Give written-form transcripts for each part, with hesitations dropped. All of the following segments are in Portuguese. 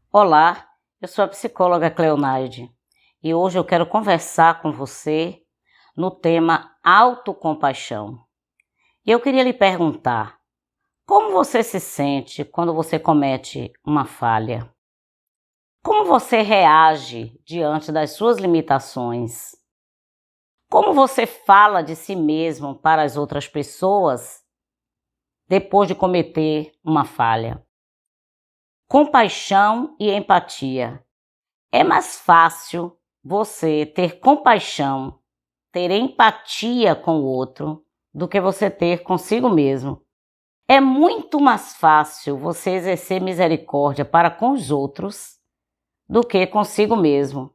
Olá, eu sou a psicóloga Cleonaide e hoje eu quero conversar com você no tema autocompaixão. E eu queria lhe perguntar, como você se sente quando você comete uma falha? Como você reage diante das suas limitações? Como você fala de si mesmo para as outras pessoas depois de cometer uma falha? Compaixão e empatia. É mais fácil você ter compaixão, ter empatia com o outro, do que você ter consigo mesmo. É muito mais fácil você exercer misericórdia para com os outros do que consigo mesmo.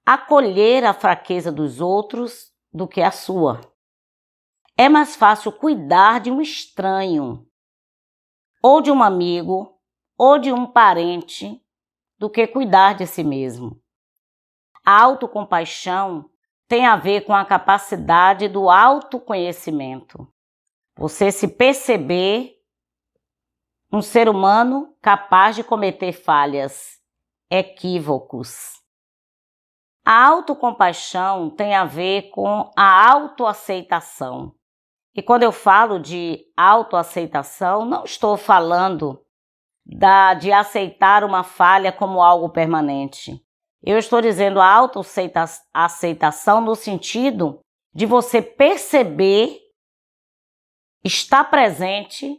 Acolher a fraqueza dos outros do que a sua. É mais fácil cuidar de um estranho, ou de um amigo, ou de um parente, do que cuidar de si mesmo. A autocompaixão tem a ver com a capacidade do autoconhecimento. Você se perceber um ser humano capaz de cometer falhas, equívocos. A autocompaixão tem a ver com a autoaceitação. E quando eu falo de autoaceitação, não estou falando de aceitar uma falha como algo permanente. Eu estou dizendo a autoaceitação no sentido de você perceber, estar presente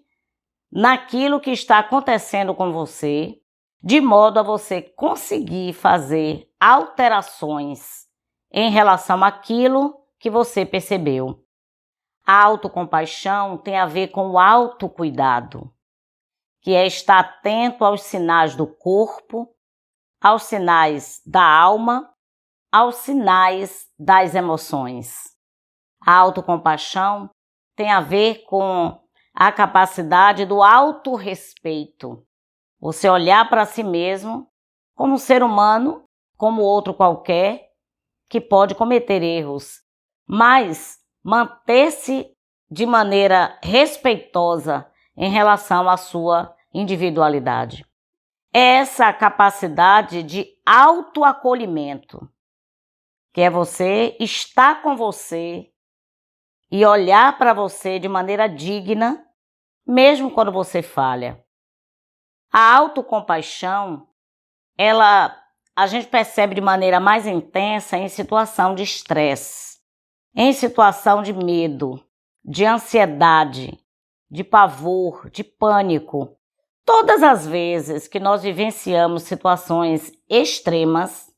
naquilo que está acontecendo com você, de modo a você conseguir fazer alterações em relação àquilo que você percebeu. A autocompaixão tem a ver com o autocuidado, que é estar atento aos sinais do corpo, aos sinais da alma, aos sinais das emoções. A autocompaixão tem a ver com a capacidade do autorrespeito. Você olhar para si mesmo como um ser humano, como outro qualquer, que pode cometer erros, mas manter-se de maneira respeitosa em relação à sua individualidade. Essa capacidade de autoacolhimento, que é você estar com você e olhar para você de maneira digna, mesmo quando você falha. A autocompaixão, a gente percebe de maneira mais intensa em situação de estresse, em situação de medo, de ansiedade, de pavor, de pânico. Todas as vezes que nós vivenciamos situações extremas,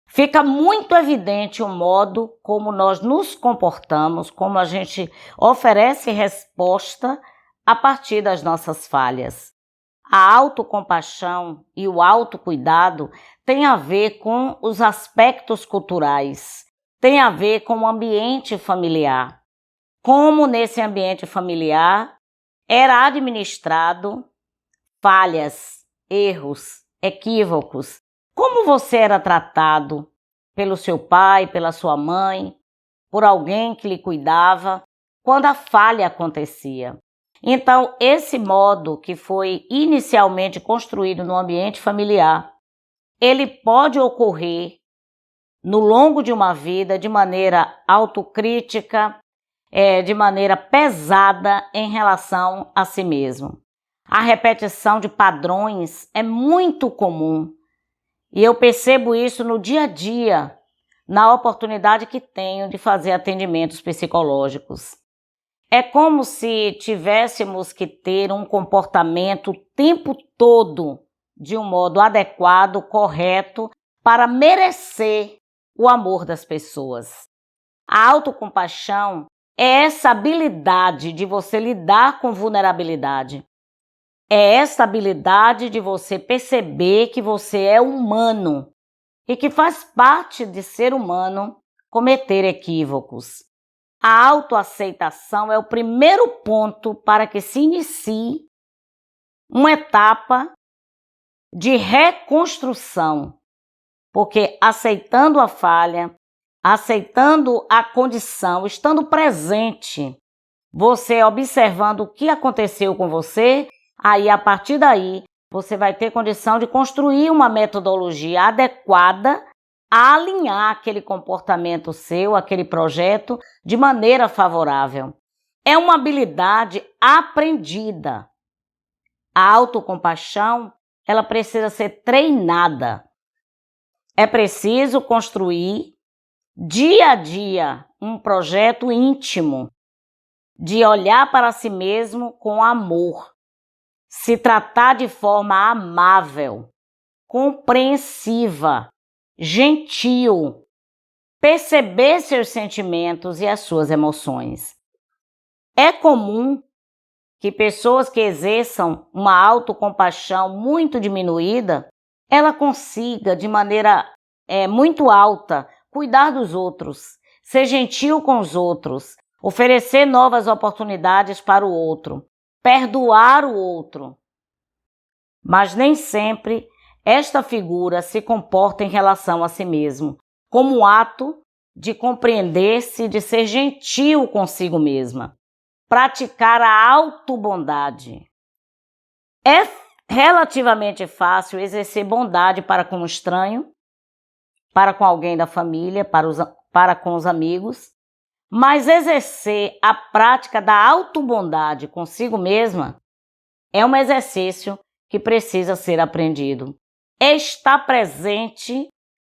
fica muito evidente o modo como nós nos comportamos, como a gente oferece resposta a partir das nossas falhas. A autocompaixão e o autocuidado têm a ver com os aspectos culturais, tem a ver com o ambiente familiar. Como nesse ambiente familiar era administrado falhas, erros, equívocos. Como você era tratado pelo seu pai, pela sua mãe, por alguém que lhe cuidava, quando a falha acontecia. Então, esse modo que foi inicialmente construído no ambiente familiar, ele pode ocorrer no longo de uma vida de maneira autocrítica, de maneira pesada em relação a si mesmo. A repetição de padrões é muito comum e eu percebo isso no dia a dia, na oportunidade que tenho de fazer atendimentos psicológicos. É como se tivéssemos que ter um comportamento o tempo todo de um modo adequado, correto, para merecer o amor das pessoas. A autocompaixão é essa habilidade de você lidar com vulnerabilidade. É essa habilidade de você perceber que você é humano e que faz parte de ser humano cometer equívocos. A autoaceitação é o primeiro ponto para que se inicie uma etapa de reconstrução, porque aceitando a falha, aceitando a condição, estando presente, você observando o que aconteceu com você, aí a partir daí você vai ter condição de construir uma metodologia adequada a alinhar aquele comportamento seu, aquele projeto, de maneira favorável. É uma habilidade aprendida. A autocompaixão, ela precisa ser treinada. É preciso construir dia a dia um projeto íntimo de olhar para si mesmo com amor, se tratar de forma amável, compreensiva, gentil, perceber seus sentimentos e as suas emoções. É comum que pessoas que exerçam uma autocompaixão muito diminuída, ela consiga, de maneira muito alta, cuidar dos outros, ser gentil com os outros, oferecer novas oportunidades para o outro, perdoar o outro. Mas nem sempre esta figura se comporta em relação a si mesmo, como um ato de compreender-se, de ser gentil consigo mesma, praticar a autobondade. É relativamente fácil exercer bondade para com o estranho, para com alguém da família, para com os amigos, mas exercer a prática da autobondade consigo mesma é um exercício que precisa ser aprendido. Estar presente,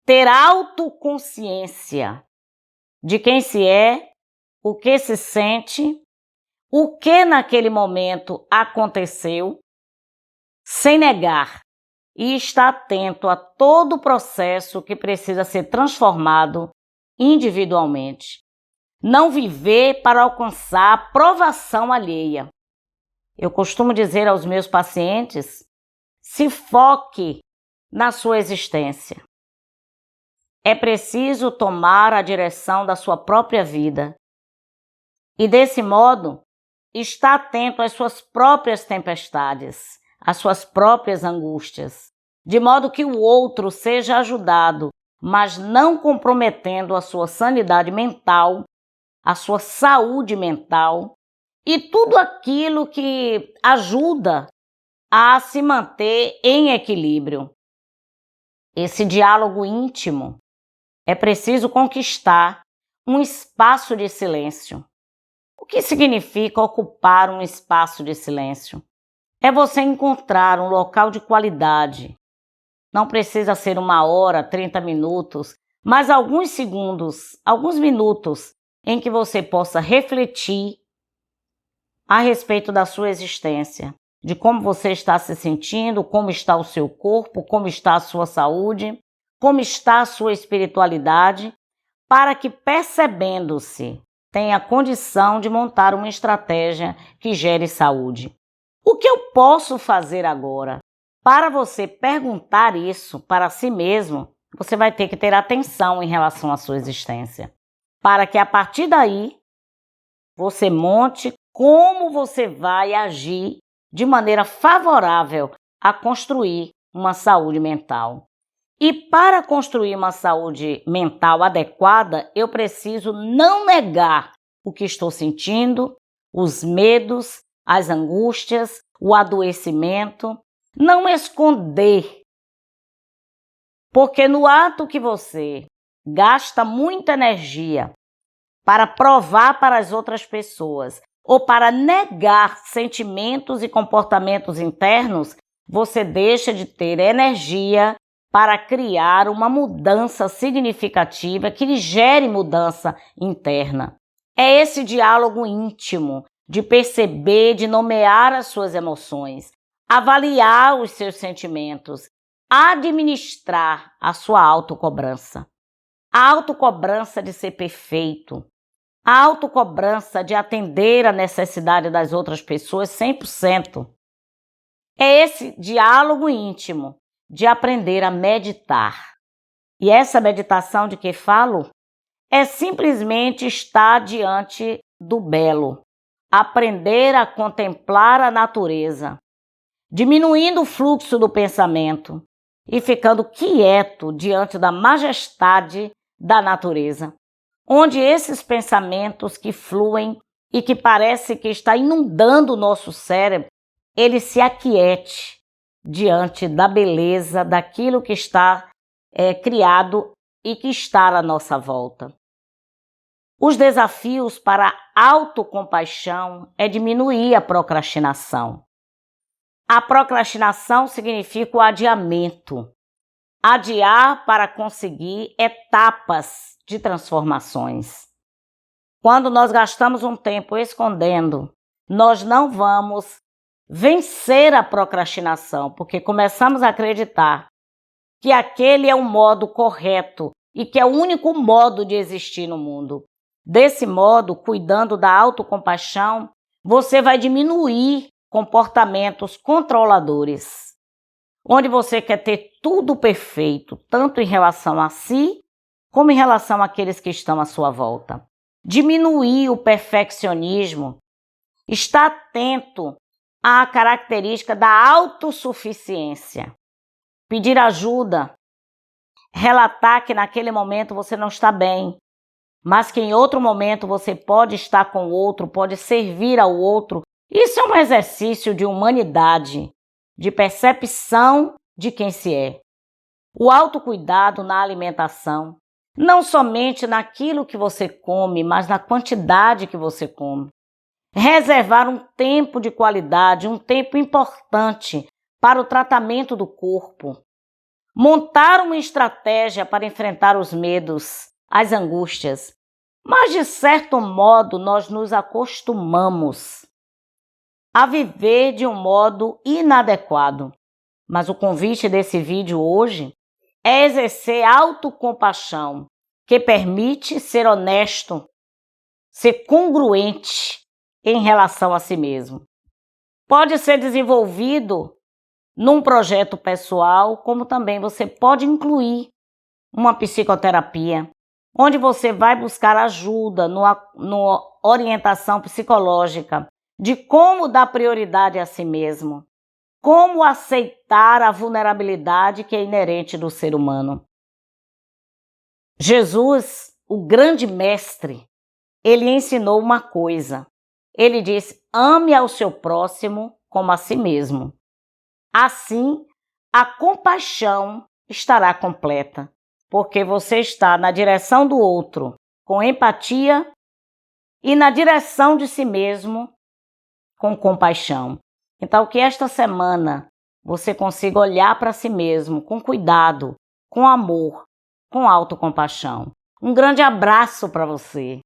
ter autoconsciência de quem se é, o que se sente, o que naquele momento aconteceu, sem negar, e estar atento a todo o processo que precisa ser transformado individualmente. Não viver para alcançar a aprovação alheia. Eu costumo dizer aos meus pacientes, se foque na sua existência. É preciso tomar a direção da sua própria vida. E desse modo, estar atento às suas próprias tempestades, às suas próprias angústias, de modo que o outro seja ajudado, mas não comprometendo a sua sanidade mental, a sua saúde mental e tudo aquilo que ajuda a se manter em equilíbrio. Esse diálogo íntimo é preciso conquistar um espaço de silêncio. O que significa ocupar um espaço de silêncio? É você encontrar um local de qualidade. Não precisa ser 1 hora, 30 minutos, mas alguns segundos, alguns minutos em que você possa refletir a respeito da sua existência, de como você está se sentindo, como está o seu corpo, como está a sua saúde, como está a sua espiritualidade, para que, percebendo-se, tenha condição de montar uma estratégia que gere saúde. O que eu posso fazer agora? Para você perguntar isso para si mesmo, você vai ter que ter atenção em relação à sua existência, para que a partir daí você monte como você vai agir de maneira favorável a construir uma saúde mental. E para construir uma saúde mental adequada, eu preciso não negar o que estou sentindo, os medos, as angústias, o adoecimento, não esconder. Porque no ato que você gasta muita energia para provar para as outras pessoas ou para negar sentimentos e comportamentos internos, você deixa de ter energia para criar uma mudança significativa que lhe gere mudança interna. É esse diálogo íntimo de perceber, de nomear as suas emoções, avaliar os seus sentimentos, administrar a sua autocobrança. A autocobrança de ser perfeito, a autocobrança de atender a necessidade das outras pessoas 100%. É esse diálogo íntimo de aprender a meditar. E essa meditação de que falo é simplesmente estar diante do belo, aprender a contemplar a natureza, diminuindo o fluxo do pensamento e ficando quieto diante da majestade da natureza, onde esses pensamentos que fluem e que parece que está inundando o nosso cérebro, ele se aquiete diante da beleza daquilo que está criado e que está à nossa volta. Os desafios para a autocompaixão é diminuir a procrastinação. A procrastinação significa o adiamento. Adiar para conseguir etapas de transformações. Quando nós gastamos um tempo escondendo, nós não vamos vencer a procrastinação, porque começamos a acreditar que aquele é o modo correto e que é o único modo de existir no mundo. Desse modo, cuidando da autocompaixão, você vai diminuir comportamentos controladores, onde você quer ter tudo perfeito, tanto em relação a si, como em relação àqueles que estão à sua volta. Diminuir o perfeccionismo, estar atento à característica da autossuficiência, pedir ajuda, relatar que naquele momento você não está bem, mas que em outro momento você pode estar com o outro, pode servir ao outro. Isso é um exercício de humanidade, de percepção de quem se é. O autocuidado na alimentação, não somente naquilo que você come, mas na quantidade que você come. Reservar um tempo de qualidade, um tempo importante para o tratamento do corpo. Montar uma estratégia para enfrentar os medos, as angústias. Mas, de certo modo, nós nos acostumamos a viver de um modo inadequado. Mas o convite desse vídeo hoje é exercer autocompaixão, que permite ser honesto, ser congruente em relação a si mesmo. Pode ser desenvolvido num projeto pessoal, como também você pode incluir uma psicoterapia, onde você vai buscar ajuda no orientação psicológica de como dar prioridade a si mesmo, como aceitar a vulnerabilidade que é inerente do ser humano. Jesus, o grande mestre, ele ensinou uma coisa. Ele disse: ame ao seu próximo como a si mesmo. Assim, a compaixão estará completa, porque você está na direção do outro com empatia e na direção de si mesmo com compaixão. Então, que esta semana você consiga olhar para si mesmo com cuidado, com amor, com autocompaixão. Um grande abraço para você.